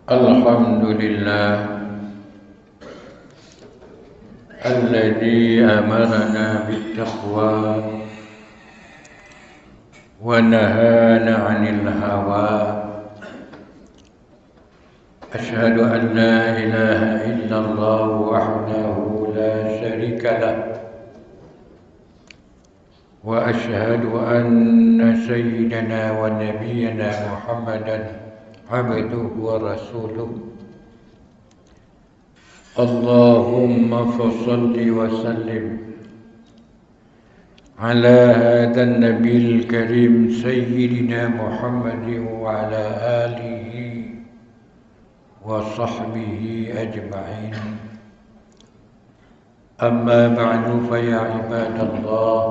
الحمد لله الذي أمرنا بالتقوى ونهانا عن الهوى. أشهد أن لا إله إلا الله وحده لا شريك له، وأشهد أن سيدنا ونبينا محمدا عبده ورسوله. اللهم فصل وسلم على هذا النبي الكريم سيدنا محمد وعلى آله وصحبه أجمعين. أما بعد فيا عباد الله،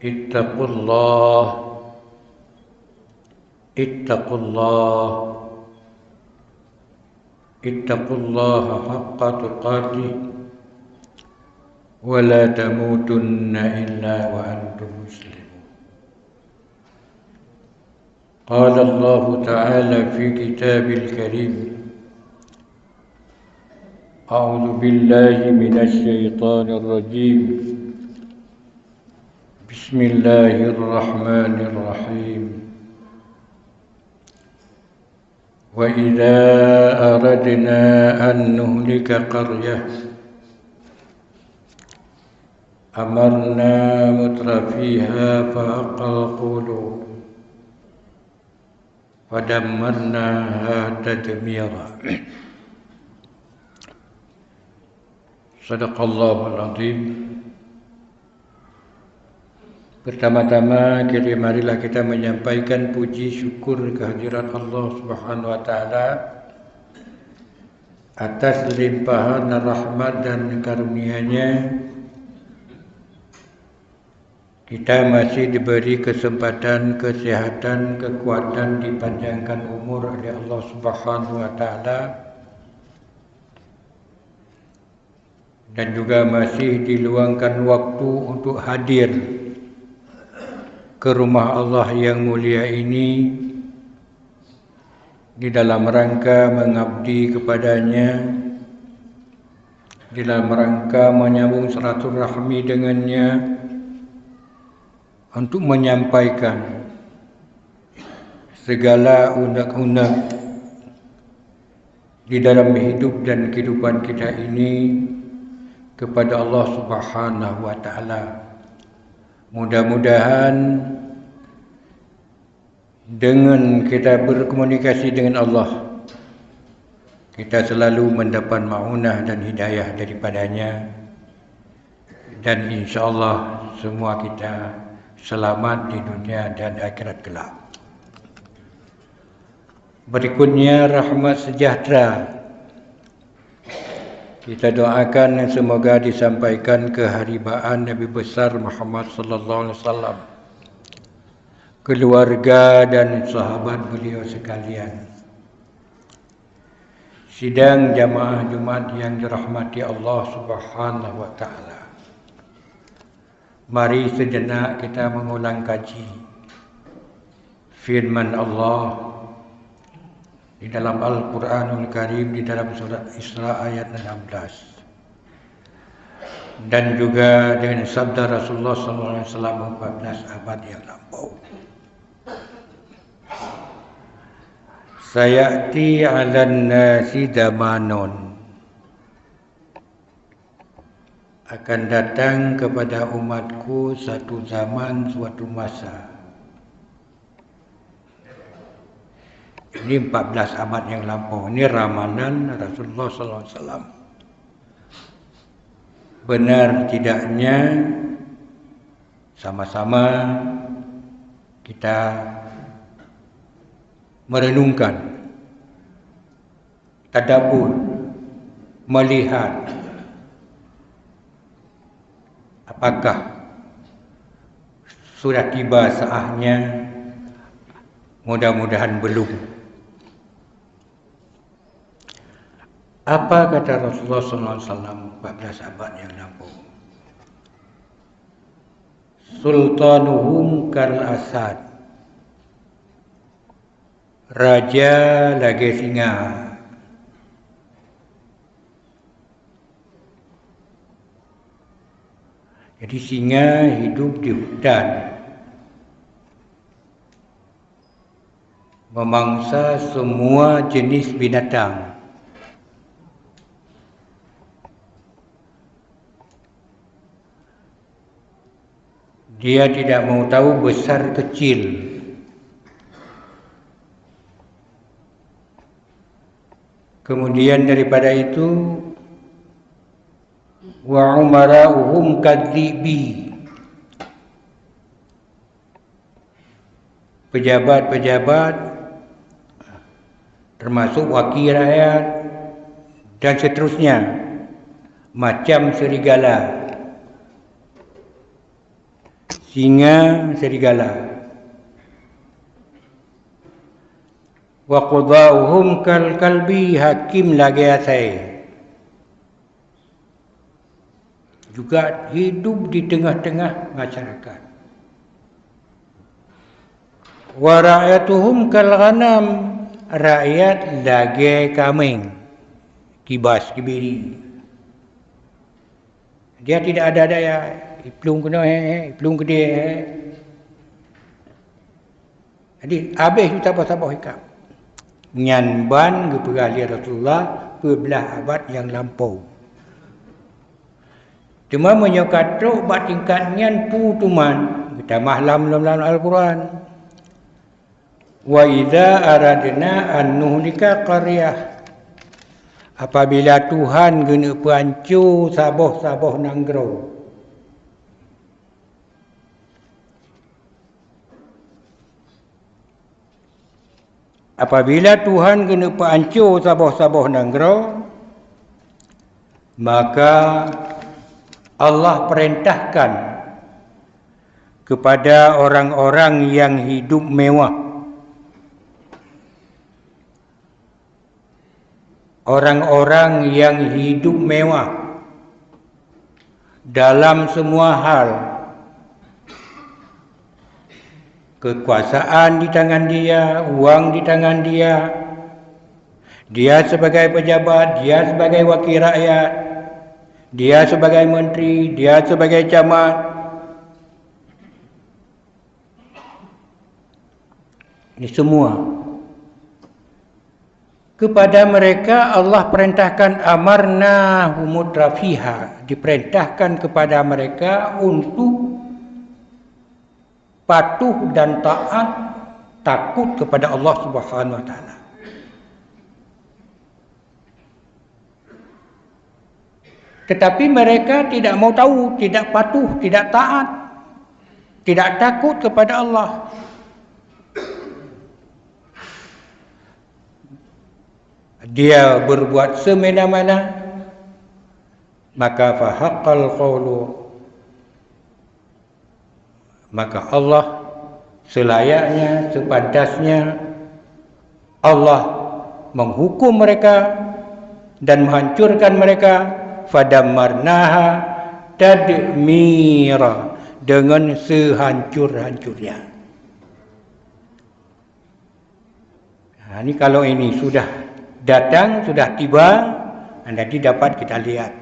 اتقوا الله اتقوا الله اتقوا الله حق تقاته ولا تموتن إلا وأنتم مسلمون. قال الله تعالى في كتاب الكريم: أعوذ بالله من الشيطان الرجيم، بسم الله الرحمن الرحيم. وإذا أردنا أن نهلك قرية أمرنا مترفيها فحق القول فدمرناها تدميرا. صدق الله العظيم. Pertama-tama, marilah kita menyampaikan puji syukur kehadirat Allah Subhanahu wa taala atas limpahan rahmat dan karunia-Nya. Kita masih diberi kesempatan, kesehatan, kekuatan, dipanjangkan umur oleh Allah Subhanahu wa taala, dan juga masih diluangkan waktu untuk hadir ke rumah Allah yang mulia ini di dalam rangka mengabdi kepadanya, di dalam rangka menyambung silaturahmi dengannya, untuk menyampaikan segala unek-unek di dalam hidup dan kehidupan kita ini kepada Allah Subhanahu wa taala. Mudah-mudahan dengan kita berkomunikasi dengan Allah, kita selalu mendapat ma'unah dan hidayah daripadanya, dan insyaAllah semua kita selamat di dunia dan akhirat kelak. Berikutnya, rahmat sejahtera kita doakan semoga disampaikan keharibaan Nabi besar Muhammad sallallahu alaihi wasallam, keluarga dan sahabat beliau sekalian. Sidang jamaah Jumat yang dirahmati Allah Subhanahu wa taala. Mari sejenak kita mengulang kaji firman Allah di dalam Al-Quranul Karim, di dalam surah Isra ayat 16, dan juga dengan sabda Rasulullah SAW 14 abad yang lampau. Sayati 'alan nasi zamanun, akan datang kepada umatku satu zaman, suatu masa. Ini 14 abad yang lampau. Ini ramalan Rasulullah SAW. Benar tidaknya, sama-sama kita merenungkan, tadabbur, melihat apakah sudah tiba saatnya. Mudah-mudahan belum. Apa kata Rasulullah SAW 14 abad yang lampau? Sultanuhum kal asad raja lagi singa. Jadi singa hidup di hutan, memangsa semua jenis binatang. Dia tidak mau tahu besar kecil. Kemudian daripada itu, wa umara'uhum kadzibi. Pejabat-pejabat termasuk wakil rakyat dan seterusnya macam serigala. Singa, serigala. Wa qudauhum kal kalbi, hakim lagi asai. Juga hidup di tengah-tengah masyarakat. Wa ra'yatuhum kal ghanam, rakyat lagi kambing, kibas kibiri. Dia tidak ada daya, iplung kena iplung gede. Jadi habis kita sabar hikam. Nyanban kepada Rasulullah bebelah abad yang lampau. Cuma menyokatruk bat tingkat nyan pu tuman kita mahlam dalam Al-Quran. Wa idza aradna an nuhlika qaryah, apabila Tuhan guna pancur saboh-saboh nanggro. Apabila Tuhan kena pancur saboh-saboh nanggro, maka Allah perintahkan kepada orang-orang yang hidup mewah, orang-orang yang hidup mewah dalam semua hal. Kekuasaan di tangan dia, uang di tangan dia. Dia sebagai pejabat, dia sebagai wakil rakyat, dia sebagai menteri, dia sebagai camat. Ini semua. Kepada mereka Allah perintahkan amarna humutrafiha, diperintahkan kepada mereka untuk patuh dan taat, takut kepada Allah Subhanahu wa taala. Tetapi mereka tidak mau tahu, tidak patuh, tidak taat, tidak takut kepada Allah. Dia berbuat semena-mena, maka fahaqqal qawlu, maka Allah selayaknya, sepantasnya Allah menghukum mereka dan menghancurkan mereka. Fadammarnaha tadmira, dengan sehancur-hancurnya. Nah, ini kalau ini sudah datang, sudah tiba, nanti dapat kita lihat.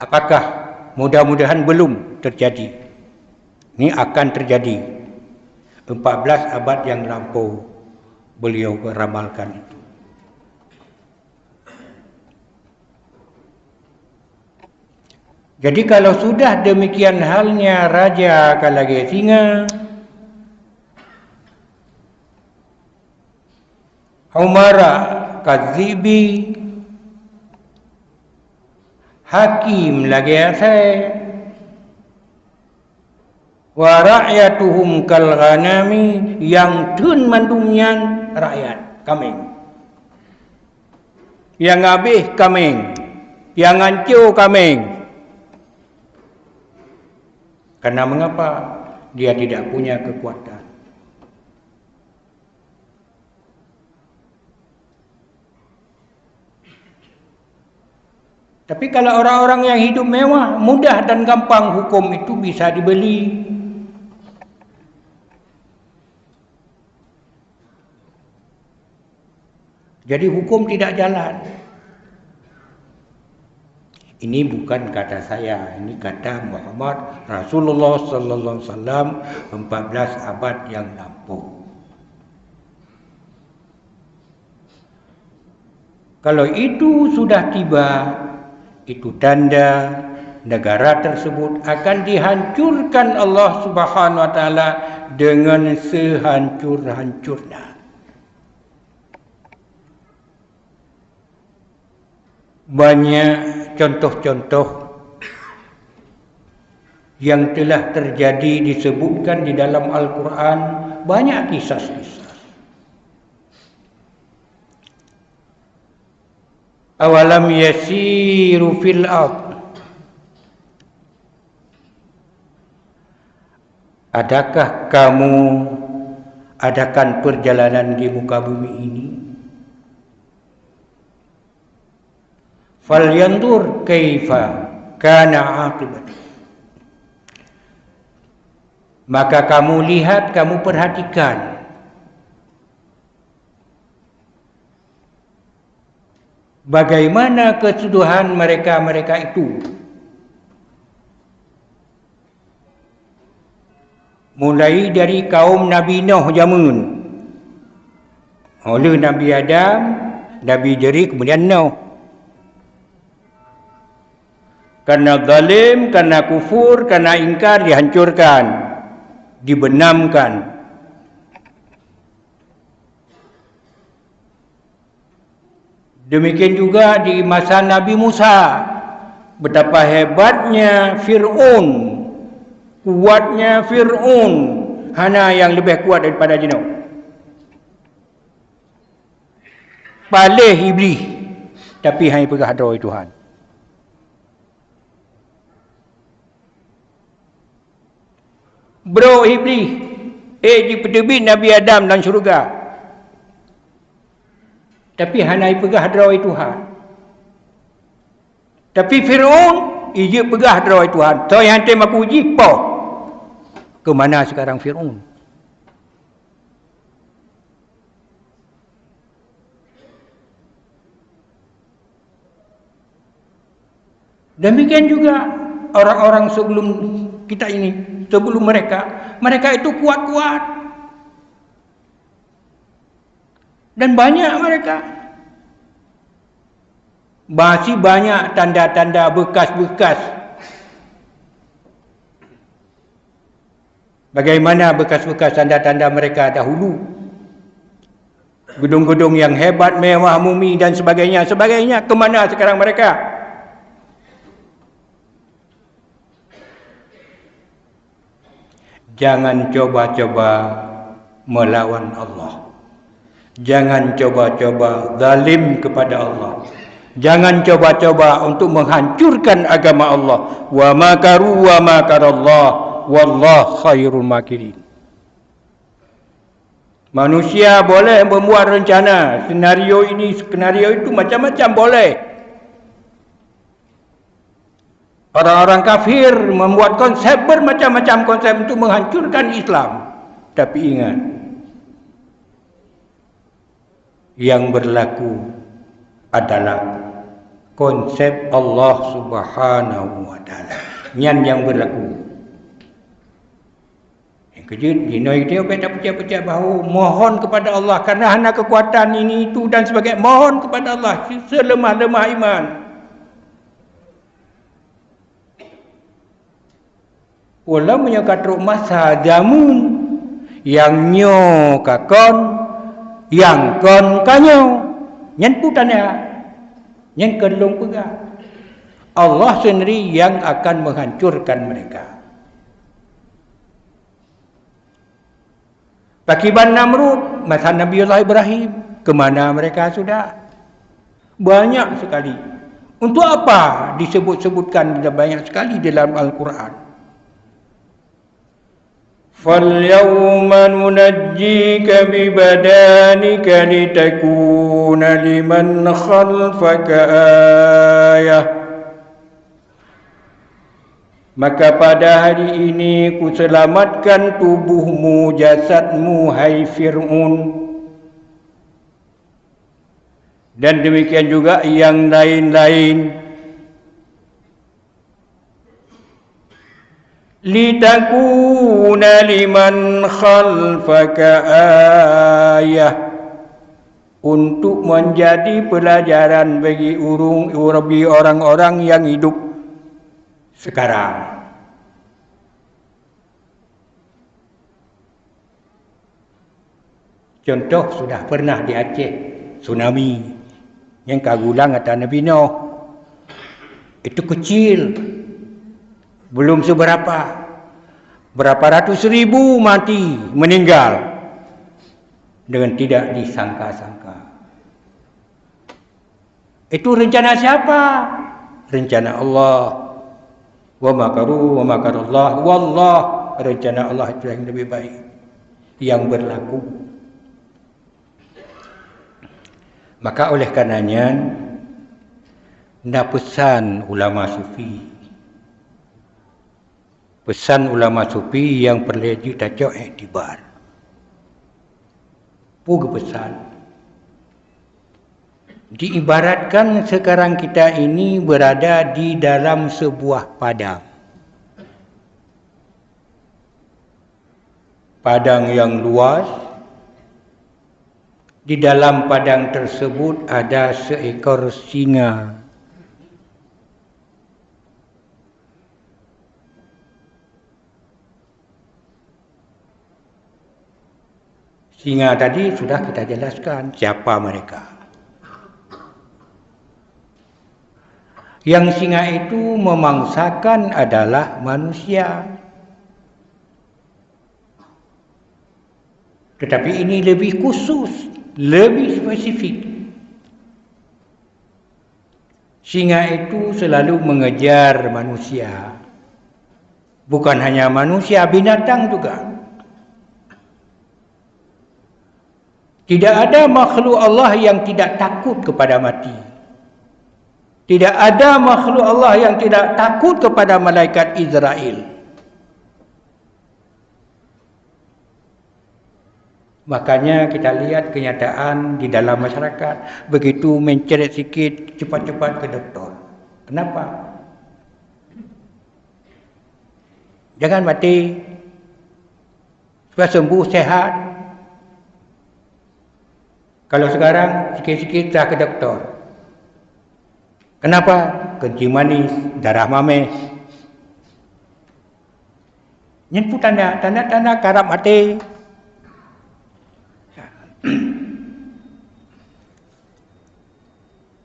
Apakah mudah-mudahan belum terjadi? Ini akan terjadi. 14 abad yang lampau beliau meramalkan itu. Jadi kalau sudah demikian halnya Raja Kalage Singa, Umara Kadzibi, Hakim lagi asai, wa rakyatuhum kal ghanami, yang tun mandumnya rakyat kambing, yang habis kambing, yang hancur kambing. Karena mengapa? Dia tidak punya kekuatan. Tapi kalau orang-orang yang hidup mewah, mudah dan gampang, hukum itu bisa dibeli. Jadi hukum tidak jalan. Ini bukan kata saya, ini kata Muhammad Rasulullah sallallahu alaihi wasallam 14 abad yang lampau. Kalau itu sudah tiba, itu tanda negara tersebut akan dihancurkan Allah Subhanahu wa taala dengan sehancur-hancurnya. Banyak contoh-contoh yang telah terjadi disebutkan di dalam Al-Quran, banyak kisah-kisah. Awalam yasiru fil ard. Adakah kamu adakan perjalanan di muka bumi ini? Falyanzur kaifa kana aqibat. Maka kamu lihat, kamu perhatikan bagaimana kesudahan mereka itu. Mulai dari kaum Nabi Nuh zaman, oleh Nabi Adam, Nabi Jeri, kemudian Nuh. Karena zalim, karena kufur, karena ingkar, dihancurkan, dibenamkan. Demikian juga di masa Nabi Musa, betapa hebatnya Fir'aun, kuatnya Fir'aun, hana yang lebih kuat daripada Nuh. Palih iblis, tapi hanya pegang hadrai Tuhan. Bro iblis, di pedebit Nabi Adam dan syurga, tapi hanya pegang hadrai Tuhan. Tapi Fir'aun, ia pegang hadrai Tuhan. So yang tem aku uji, po. Ke mana sekarang Fir'aun? Demikian juga orang-orang sebelum kita ini, sebelum mereka itu kuat-kuat. Dan banyak mereka. Masih banyak tanda-tanda bekas-bekas. Bagaimana bekas-bekas tanda-tanda mereka dahulu. Gedung-gedung yang hebat, mewah, mumi dan sebagainya. Kemana sekarang mereka? Jangan coba-coba melawan Allah. Jangan coba-coba zalim kepada Allah. Jangan coba-coba untuk menghancurkan agama Allah. Wa makaru wa makarallah wallahu khairul makirin. Manusia boleh membuat rencana, senario ini, skenario itu, macam-macam boleh. Orang-orang kafir membuat konsep, bermacam-macam konsep untuk menghancurkan Islam. Tapi ingat, yang berlaku adalah konsep Allah Subhanahu wa taala. Yang berlaku. Yang kejut, dino itu tak pecah-pecah bahu, mohon kepada Allah karena hanya kekuatan ini itu dan sebagainya. Mohon kepada Allah selemah-lemah iman. Walau menyokatruk masa jamun yang nyo kakon, yang kon kanyo, nyen putannya, nyen kelong pegang. Allah sendiri yang akan menghancurkan mereka. Pakiban Namrud, masa Nabiullah Ibrahim, kemana mereka sudah? Banyak sekali. Untuk apa disebut-sebutkan banyak sekali dalam Al-Quran? فَالْيَوْمَ نُنَجِّيكَ بِبَدَانِكَ لِتَكُونَ لِمَنْ خَلْفَكَ آيَةً. Maka pada hari ini ku selamatkan tubuhmu, jasadmu, hai Fir'aun, Dan demikian juga yang lain-lain. Litakuna liman khalfaka ayah, untuk menjadi pelajaran bagi orang-orang yang hidup sekarang. Contoh, sudah pernah di Aceh tsunami yang kagulang kata Nabi Nuh. Itu kecil, belum seberapa. Berapa ratus ribu mati, meninggal dengan tidak disangka-sangka. Itu rencana siapa? Rencana Allah. Wa makaru wa makarullah wallah. Rencana Allah itu yang lebih baik, yang berlaku. Maka oleh karenanya, pesan ulama sufi, yang perlu kita cok iktibar. Pugu pesan. Diibaratkan sekarang kita ini berada di dalam sebuah padang. Padang yang luas. Di dalam padang tersebut ada seekor singa. Singa tadi sudah kita jelaskan siapa mereka. Yang singa itu memangsakan adalah manusia. Tetapi ini lebih khusus, lebih spesifik. Singa itu selalu mengejar manusia. Bukan hanya manusia, binatang juga. Tidak ada makhluk Allah yang tidak takut kepada mati. Tidak ada makhluk Allah yang tidak takut kepada malaikat Israel. Makanya kita lihat kenyataan di dalam masyarakat, begitu menceret sikit, cepat-cepat ke doktor. Kenapa? Jangan mati, supaya sembuh, sehat. Kalau sekarang sikit-sikit dah ke doktor. Kenapa? Kencing manis, darah mames. Nyemput tanda karap mati.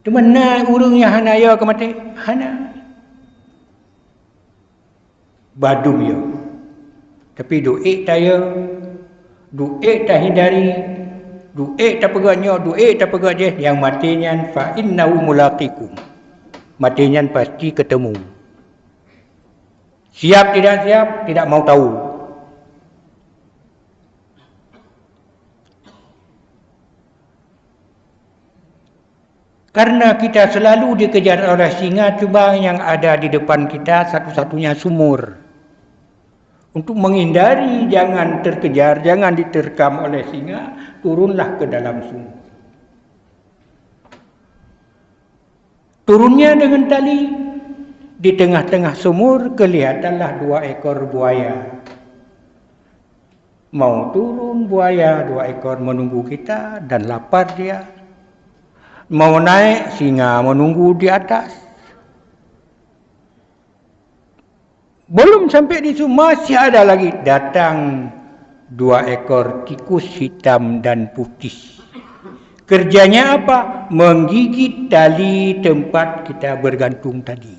Itu mana urungnya hana ya ke mati? Hana. Badum ya. Tapi duit tak ya. Duit tak hindari. Duit tak pegaknya. Duit tak pegak je. Yang matinya fa innahu mulaqikum. Matinya pasti ketemu. Siap tidak siap, tidak mau tahu. Karena kita selalu dikejar oleh singa, cuma yang ada di depan kita satu-satunya sumur. Untuk menghindari jangan terkejar, jangan diterkam oleh singa, turunlah ke dalam sumur. Turunnya dengan tali. Di tengah-tengah sumur kelihatanlah 2 ekor buaya. Mau turun buaya 2 ekor menunggu kita dan lapar dia. Mau naik, singa menunggu di atas. Belum sampai di situ, masih ada lagi. Datang 2 ekor tikus hitam dan putih. Kerjanya apa? Menggigit tali tempat kita bergantung tadi.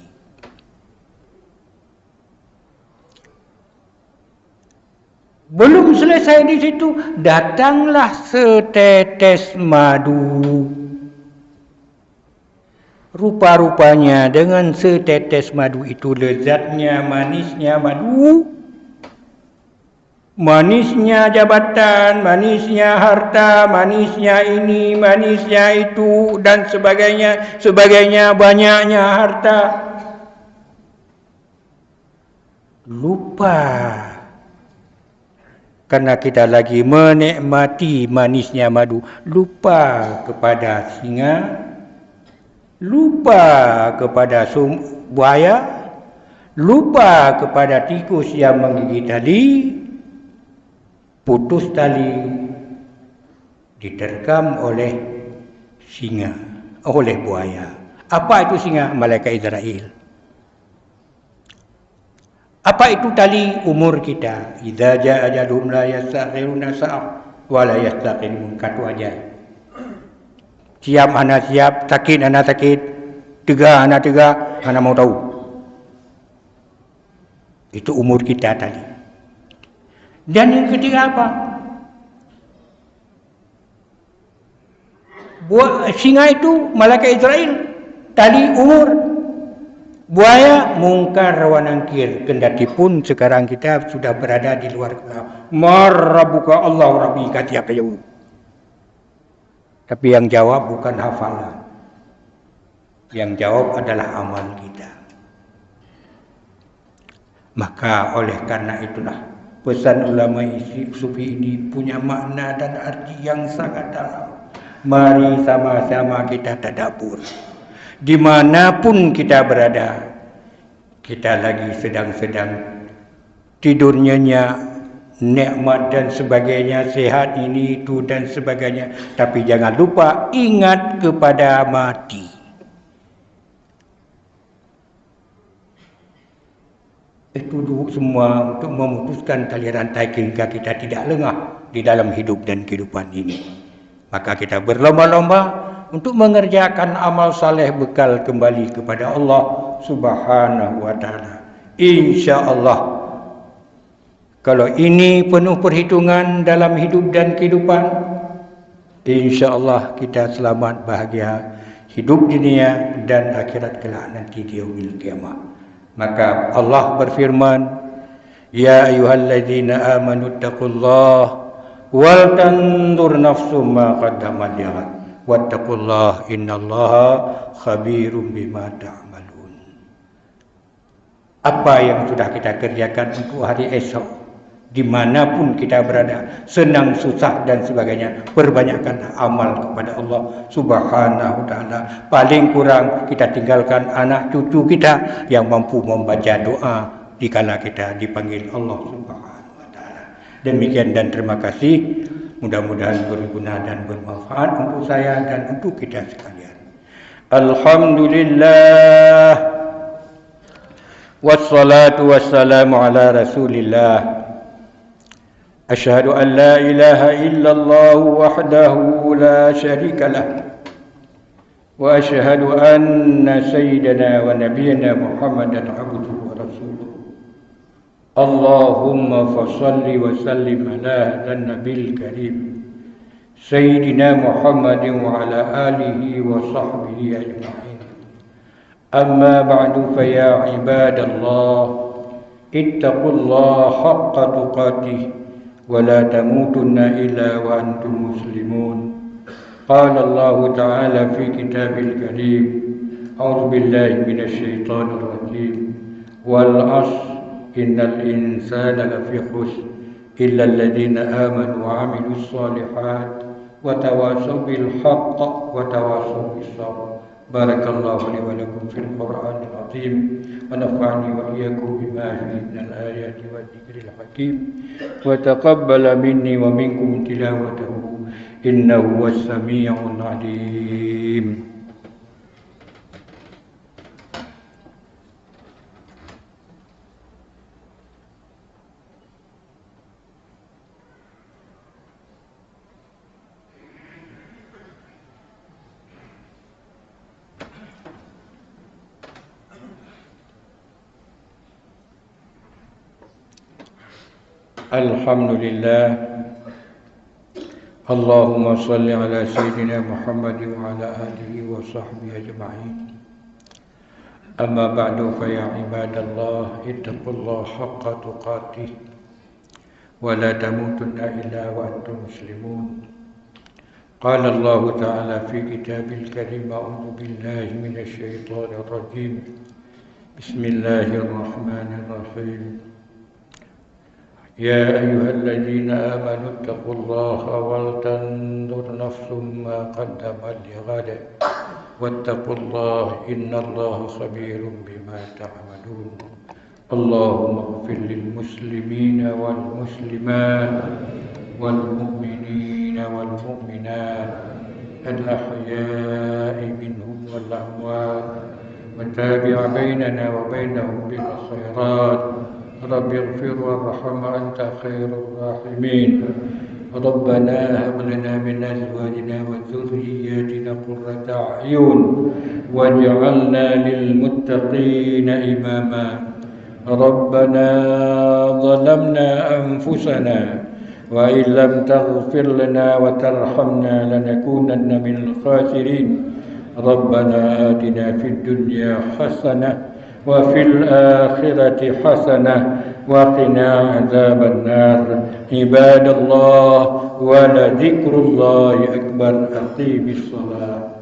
Belum selesai di situ, datanglah setetes madu. Rupa-rupanya dengan setetes madu itu lezatnya, manisnya madu, manisnya jabatan, manisnya harta, manisnya ini, manisnya itu, dan sebagainya, banyaknya harta. Lupa Karena kita lagi menikmati manisnya madu, lupa kepada singa, lupa kepada buaya, lupa kepada tikus yang menggigit tali, putus tali, diterkam oleh singa, oleh buaya. Apa itu singa? Malaikat Israel. Apa itu tali? Umur kita. Idza jaa ajaluhum la yastakhiruna sa'ah wa la yastaqimun. Katu aja. Siap anak siap, sakit anak sakit, tegak anak tegak, anak mau tahu. Itu umur kita tadi. Dan yang ketiga apa? Singa itu malaikat Israel, tali umur. Buaya mungkar wa nangkir. Kendati pun sekarang kita sudah berada di luar kepala. Marrabuka Allah rabbi kati apa jauh. Tapi yang jawab bukan hafalan. Yang jawab adalah amal kita. Maka oleh karena itulah pesan ulama sufi ini punya makna dan arti yang sangat dalam. Mari sama-sama kita tadabbur. Dimanapun kita berada, kita lagi sedang-sedang tidur nyenyak, nikmat dan sebagainya, sehat ini itu dan sebagainya. Tapi jangan lupa ingat kepada mati. Itu semua untuk memutuskan tali rantai hingga kita tidak lengah di dalam hidup dan kehidupan ini. Maka kita berlomba-lomba untuk mengerjakan amal saleh bekal kembali kepada Allah Subhanahu wa taala. Insya-Allah. Kalau ini penuh perhitungan dalam hidup dan kehidupan, insya-Allah kita selamat bahagia hidup dunia dan akhirat kelak nanti di yaumil qiyamah. Maka Allah berfirman, ya ayyuhalladzina amanu taqullaha wal tanzur nafsum ma qaddamat lighad. Wattaqullah innallaha khabirum bima ta'malun. Apa yang sudah kita kerjakan untuk hari esok, dimanapun kita berada, senang, susah dan sebagainya, perbanyakkan amal kepada Allah Subhanahu wa taala. Paling kurang kita tinggalkan anak cucu kita yang mampu membaca doa dikala kita dipanggil Allah Subhanahu wa taala. Demikian dan terima kasih. Mudah-mudahan berguna dan bermanfaat untuk saya dan untuk kita sekalian. Alhamdulillah. Wassalatu wassalamu ala Rasulillah. Asyhadu an la ilaha illallah wahdahu la syarika lah. Wa asyhadu anna sayyidana wa nabiyyana Muhammadan abduhu wa rasuluh. Allahumma fasalli wa sallim ala hadhan nabil karim Sayyidina Muhammadin wa ala alihi wa sahbihi ajma'in. Amma ba'du fa ya ibadallah ittaqullaha haqqa tuqatih wa la tamutunna illa wa antum muslimun. Qala Allah ta'ala fi kitabil karim a'udzu billahi minasy syaithanir rajim wal 'ashr innal insana lafi khusr illa alladhina amanu wa 'amilus shalihat wa tawasaw bil haqq wa tawasaw bis sabr. Barakallahu li wa lakum fil Qur'anil azim wa nafa'ani wa iyyakum bima fihi minal ayati wa dzikril hakim wa taqabbala minni wa minkum tilawatahu innahu was sami'un 'alim. Alhamdulillah. Allahumma salli ala Sayyidina Muhammad wa ala alihi wa sahbihi ajma'in. Amma ba'du fa ya ibadallah ittaqullaha haqqa tuqatih wa la tamutunna illa wa antum muslimun. Qala Allah ta'ala fi kitabil karim a'udzu billahi minasy syaithanir rajim. Bismillahirrahmanirrahim. يا أيها الذين آمنوا اتقوا الله ولتنظر نفس ما قدمت لغد واتقوا الله إن الله خبير بما تعملون. اللهم اغفر للمسلمين والمسلمات والمؤمنين والمؤمنات الأحياء منهم والأموات وتابع بيننا وبينهم بالخيرات. رب اغفر وارحم أنت خير الراحمين. ربنا هب لنا من أزواجنا وذرياتنا قرة أعين واجعلنا للمتقين إماما. ربنا ظلمنا أنفسنا وإن لم تغفر لنا وترحمنا لنكونن من الخاسرين. ربنا آتنا في الدنيا حسنة وفي الآخرة حسنة وقنا عذاب النار. عباد الله ولذكر الله أكبر. أقيم الصلاة.